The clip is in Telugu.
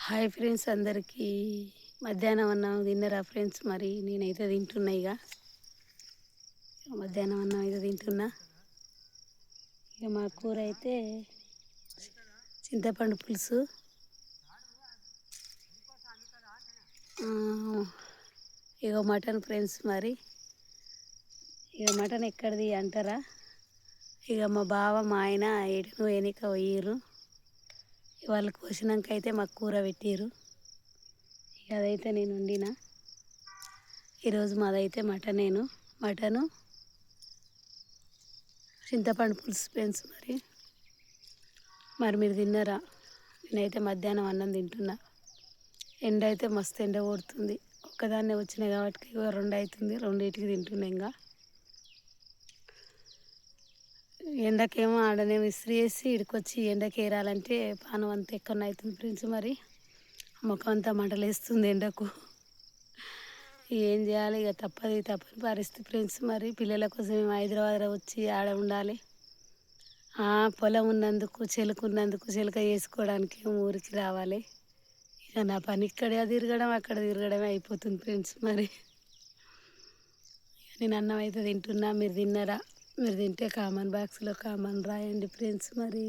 హాయ్ ఫ్రెండ్స్, అందరికీ మధ్యాహ్నం అన్నం తిన్నరా ఫ్రెండ్స్? మరి నేనైతే తింటున్నా. మధ్యాహ్నం అన్నం అయితే తింటున్నా. మా కూర అయితే చింతపండు పులుసు. Mutton friends. మరి మటన్ ఎక్కడిది అంటారా? మా బావ మా ఆయన ఎటును వెనక పోయిర్రు. వాళ్ళు కోసినాక అయితే మాకు కూర పెట్టిర్రు. అదైతే నేను వండిన. ఈరోజు మాదైతే మటను చింతపండు పులుసు ఫ్రెండ్స్. మరి మీరు తిన్నారా? నేనైతే మధ్యాహ్నం అన్నం తింటున్నా. ఎండ అయితే మస్తు ఎండ కొడుతుంది. ఒక్కదాన్నే వచ్చిన కాబట్టి 2 అవుతుంది, 2కి తింటున్నా. ఎండకేమో ఆడనే విసిరి వేసి ఇడికొచ్చి ఎండకి ఏరాలంటే పానం అంతా ఎక్కడ అవుతుంది ఫ్రెండ్స్. మరి ముఖం అంతా మంటలేస్తుంది ఎండకు. ఏం చేయాలి? తప్పని పరిస్థితి ఫ్రెండ్స్. మరి పిల్లల కోసం మేము హైదరాబాద్లో వచ్చి ఆడ ఉండాలి. పొలం ఉన్నందుకు, చెలుకున్నందుకు చెలక చేసుకోవడానికి ఊరికి రావాలి. నా పని ఇక్కడ తిరగడం అక్కడ తిరగడమే అయిపోతుంది ఫ్రెండ్స్. మరి నేను అన్నం అయితే తింటున్నా. మీరు తిన్నారా? మీరు తింటే కామెంట్ బాక్స్లో కామెంట్ రాయండి ఫ్రెండ్స్. మరి